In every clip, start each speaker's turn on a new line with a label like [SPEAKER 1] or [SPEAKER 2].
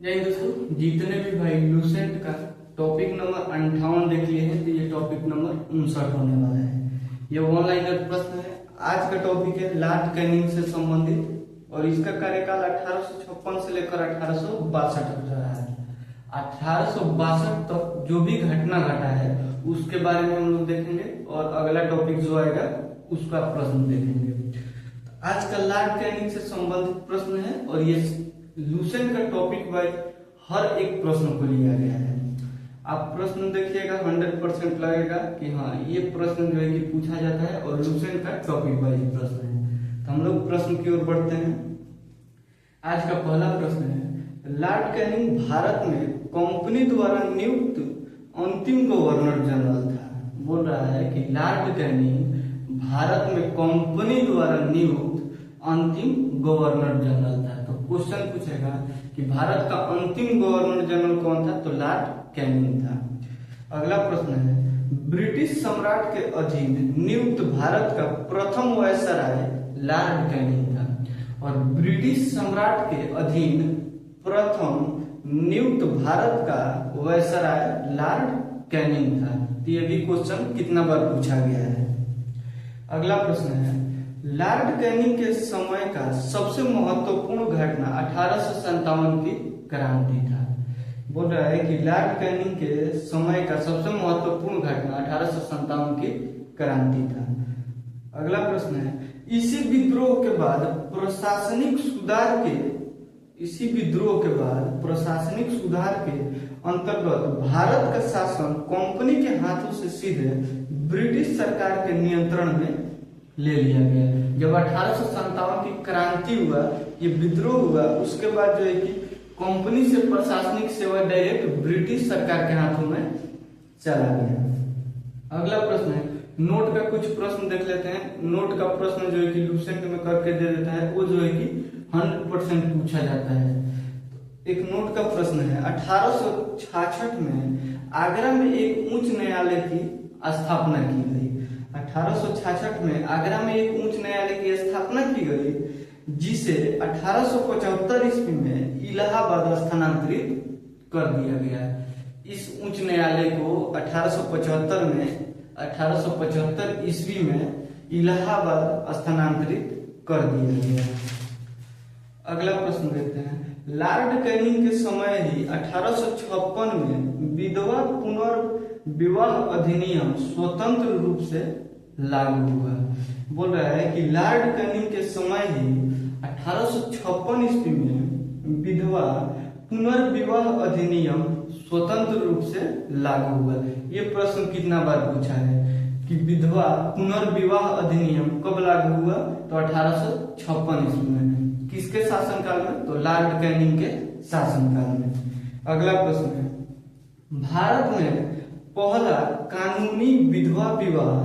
[SPEAKER 1] जय हिंद दोस्तों, जितने भी भाई लूसेंट का टॉपिक नंबर 58 देख लिए हैं तो ये टॉपिक नंबर 59 होने वाला है। ये ऑनलाइन का प्रश्न है। आज का टॉपिक है लॉर्ड कैनिंग से संबंधित और इसका कार्यकाल 1856 से लेकर 1862 तक रहा है। 1862 तक जो भी घटना घटा है उसके बारे में हम लोग देखेंगे और अगला टॉपिक जो आएगा उसका प्रश्न देखेंगे। आज का लॉर्ड कैनिंग से संबंधित प्रश्न है और ये लूसेंट का टॉपिक वाइज हर एक प्रश्न को लिया गया है। आप प्रश्न देखिएगा 100% लगेगा कि हाँ ये प्रश्न जो है कि पूछा जाता है और लूसेंट का टॉपिक वाइज प्रश्न है। तो हम लोग प्रश्न की ओर बढ़ते हैं। आज का पहला प्रश्न है, लॉर्ड कैनिंग भारत में कंपनी द्वारा नियुक्त अंतिम गवर्नर जनरल था। बोल रहा है कि लॉर्ड कैनिंग भारत में कंपनी द्वारा नियुक्त अंतिम गवर्नर जनरल था। तो क्वेश्चन पूछेगा कि भारत का अंतिम गवर्नर जनरल कौन था, तो लॉर्ड कैनिंग था। अगला प्रश्न है, ब्रिटिश सम्राट के अधीन नियुक्त भारत का प्रथम वायसराय लॉर्ड कैनिंग था। और ब्रिटिश सम्राट के अधीन प्रथम नियुक्त भारत का वायसराय लॉर्ड कैनिंग था। तो ये भी क्वेश्चन कितना बार पूछा गया है। अगला प्रश्न है, लॉर्ड कैनिंग के समय का सबसे महत्वपूर्ण घटना 1857 की क्रांति था। बोल रहा है कि लॉर्ड कैनिंग के समय का सबसे महत्वपूर्ण घटना 1857 की क्रांति था। अगला प्रश्न है, इसी विद्रोह के बाद प्रशासनिक सुधार के अंतर्गत भारत का शासन कंपनी के हाथों से सीधे ब्रिटिश सरकार के नियंत्रण में ले लिया गया। जब 1857 की क्रांति हुआ, ये विद्रोह हुआ, उसके बाद जो है कि कंपनी से प्रशासनिक सेवा डायरेक्ट ब्रिटिश सरकार के हाथों में चला गया। अगला प्रश्न है, नोट का कुछ प्रश्न देख लेते हैं। नोट का प्रश्न जो है कि लूसेंट में करके दे देता है, वो जो है कि 100% पूछा जाता है। एक नोट का प्रश्न है, 1866 में आगरा में एक उच्च न्यायालय की स्थापना की गई। 1866 में आगरा में एक उच्च न्यायालय की स्थापना की गई, जिसे 1875 ईस्वी में इलाहाबाद स्थानांतरित कर दिया गया। इस उच्च न्यायालय को 1875 ईस्वी में इलाहाबाद स्थानांतरित कर दिया गया। अगला प्रश्न देखते हैं, लॉर्ड कैनिंग के समय ही 1856 में विधवा पुनर्विवाह अधिनियम स्वतंत्र रूप से लागू हुआ। बोल रहा है कि लॉर्ड कैनिंग के समय ही 1856 ईस्वी में विधवा पुनर्विवाह अधिनियम स्वतंत्र रूप से लागू हुआ। ये प्रश्न कितना बार पूछा है कि विधवा पुनर्विवाह अधिनियम कब लागू हुआ, तो 1856 ईस्वी में। किसके शासनकाल में, तो लॉर्ड कैनिंग के शासनकाल में। अगला प्रश्न है, भारत में पहला कानूनी विधवा विवाह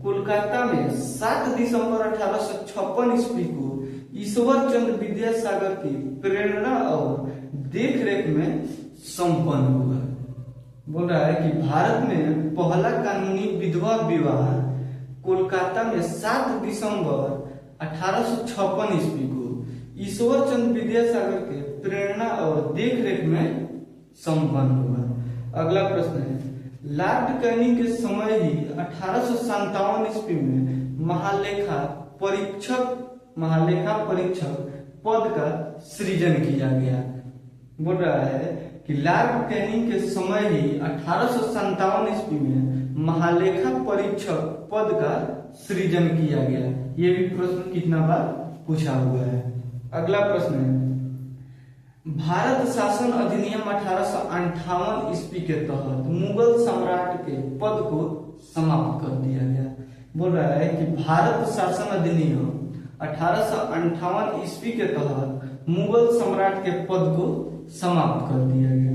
[SPEAKER 1] कोलकाता में 7 दिसंबर 1856 ईस्वी को ईश्वर चंद्र विद्यासागर की प्रेरणा और देखरेख में संपन्न हुआ। बोल रहा है कि भारत में पहला कानूनी विधवा विवाह कोलकाता में 7 दिसंबर 1856 ईस्वी को ईश्वर चंद्र विद्यासागर के प्रेरणा और देखरेख में संपन्न हुआ। अगला प्रश्न है, लॉर्ड कैनिंग के समय ही 1857 ईस्वी में महालेखा परीक्षक पद का सृजन किया गया। बोल रहा है कि लॉर्ड कैनिंग के समय ही 1857 ईस्वी में महालेखा परीक्षक पद का सृजन किया गया। ये भी प्रश्न कितना बार पूछा हुआ है। अगला प्रश्न है, भारत शासन अधिनियम 1858 ईस्वी के तहत मुगल सम्राट के पद को समाप्त कर दिया गया। बोल रहा है कि भारत शासन अधिनियम 1858 ईस्वी के तहत मुगल सम्राट के पद को समाप्त कर दिया गया।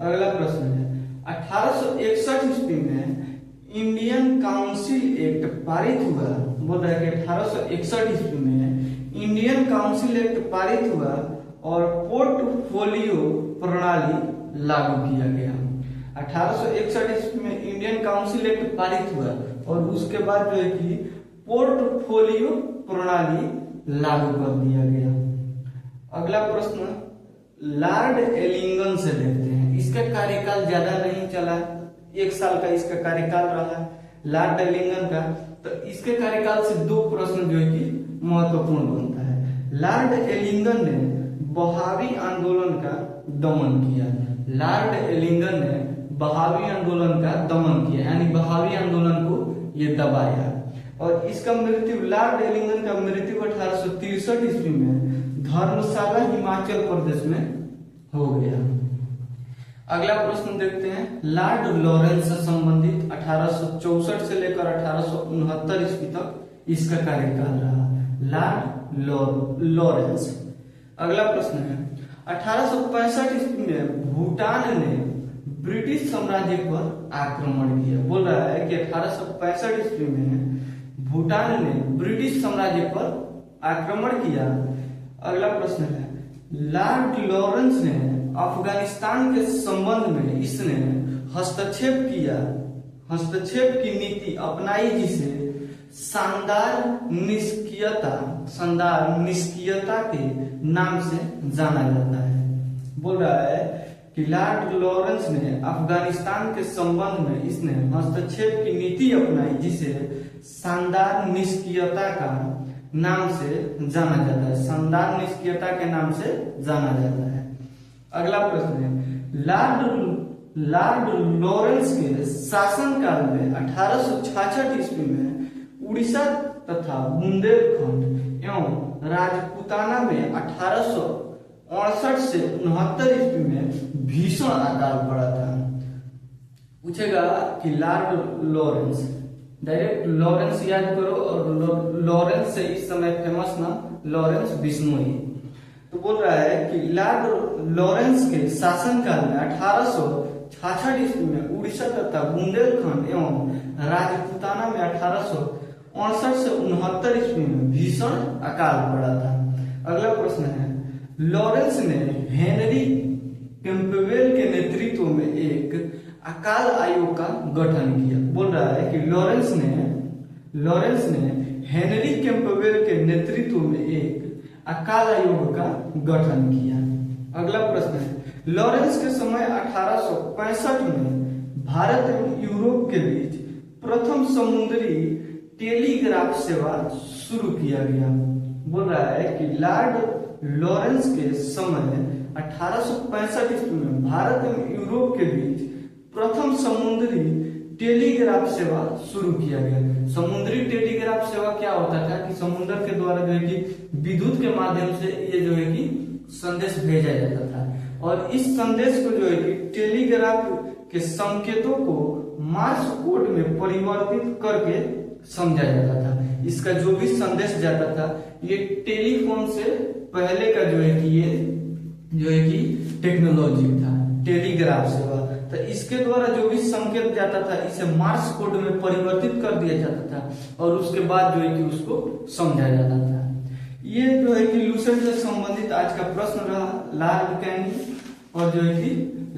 [SPEAKER 1] अगला प्रश्न है, 1861 ईस्वी में इंडियन काउंसिल एक्ट पारित हुआ। बोल रहा है कि 1861 ईस्वी में इंडियन काउंसिल एक्ट पारित हुआ और पोर्टफोलियो प्रणाली लागू किया गया। 1861 ईस्वी में इंडियन काउंसिल एक्ट पारित हुआ और उसके बाद जो है कि पोर्टफोलियो प्रणाली लागू कर दिया गया। अगला प्रश्न, लॉर्ड एलिंगन से देखते हैं। इसका कार्यकाल ज्यादा नहीं चला, 1 साल का इसका कार्यकाल रहा लॉर्ड एलिंगन का। तो इसके कार्यकाल से 2 प्रश्न जो है कि महत्वपूर्ण बनता है। लॉर्ड एलिंगन ने बहावी आंदोलन का दमन किया। लॉर्ड एलिंगन ने बहावी आंदोलन का दमन किया, यानी बहावी आंदोलन को ये दबाया। और इसका मृत्यु, लॉर्ड एलिंगन का मृत्यु 1863 ईस्वी में धर्मशाला हिमाचल प्रदेश में हो गया। अगला प्रश्न देखते हैं, लॉर्ड लॉरेंस से संबंधित 1864 से लेकर 1869 ईस्वी तक इसका कार्यकाल रहा, लॉर्ड लॉरेंस। अगला प्रश्न है, 1865 ईस्वी में भूटान ने ब्रिटिश साम्राज्य पर आक्रमण किया। बोल रहा है कि 1865 ईस्वी में भूटान ने ब्रिटिश साम्राज्य पर आक्रमण किया। अगला प्रश्न है, लॉर्ड लॉरेंस ने अफगानिस्तान के संबंध में इसने हस्तक्षेप की नीति अपनाई जिसे शानदार निष्क्रियता के नाम से जाना जाता है। बोल रहा है कि लॉर्ड लॉरेंस ने अफगानिस्तान के संबंध में इसने हस्तक्षेप की नीति अपनाई जिसे शानदार निष्क्रियता का नाम से जाना जाता है, शानदार निष्क्रियता के नाम से जाना जाता है। अगला प्रश्न है, लॉर्ड लॉरेंस के शासनकाल में 1866 ईस्वी में उड़ीसा तथा बुंदेलखंड एवं राजपूताना में 1868 से 69 ईस्वी में भीषण अकाल पड़ा था। पूछेगा कि लॉर्ड लॉरेंस, डायरेक्ट लॉरेंस याद करो, और लॉरेंस से इस समय फेमस ना लॉरेंस बिश्नोई। तो बोल रहा है कि लॉर्ड लॉरेंस के शासनकाल में 1866 ईस्वी में उड़ीसा तथा बुंदेलखंड एवं राजपूताना में 1868 से 69 ईस्वी में भीषण अकाल पड़ा था। अगला प्रश्न है, लॉरेंस ने हेनरी कैंपबेल के नेतृत्व में एक अकाल आयोग का गठन किया। बोल रहा है कि लॉरेंस ने हेनरी कैंपबेल के नेतृत्व में एक अकाल आयोग का गठन किया। अगला प्रश्न है, लॉरेंस के समय 1865 में भारत एवं यूरोप के बीच प्रथम समुद्री टेलीग्राफ सेवा शुरू किया गया। बोल रहा है कि लॉर्ड लॉरेंस के समय 1865 ईस्वी में भारत एवं यूरोप के बीच प्रथम समुद्री टेलीग्राफ सेवा शुरू किया गया। समुद्री टेलीग्राफ सेवा क्या होता था कि समुद्र के द्वारा जो है कि विद्युत के माध्यम से ये जो है कि संदेश भेजा जाता था, और इस संदेश को जो है कि टेलीग्राफ के संकेतों को मार्स कोड में परिवर्तित करके समझा जाता था। इसका जो भी संदेश जाता था, ये टेलीफोन से पहले का जो है कि टेक्नोलॉजी था, टेलीग्राफ सेवा। तो इसके द्वारा जो भी संकेत जाता था इसे मार्स कोड में परिवर्तित कर दिया जाता था, और उसके बाद जो है कि उसको समझा जाता था। ये जो है कि लूसेंट से संबंधित आज का प्रश्न रहा, लॉर्ड कैनिंग और जो है कि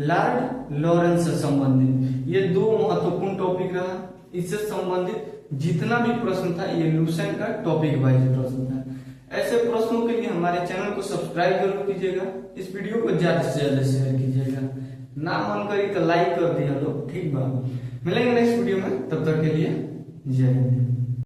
[SPEAKER 1] लॉर्ड लॉरेंस से संबंधित ये 2 महत्वपूर्ण टॉपिक रहा। इससे संबंधित जितना भी प्रश्न था ये लूसेंट का टॉपिक वाइज प्रश्न था। ऐसे प्रश्नों के लिए हमारे चैनल को सब्सक्राइब जरूर कीजिएगा, इस वीडियो को ज्यादा से ज्यादा शेयर कीजिएगा, ना मन करी तो लाइक कर दिया लोग, ठीक बा। मिलेंगे नेक्स्ट वीडियो में, तब तक के लिए जय हिंद।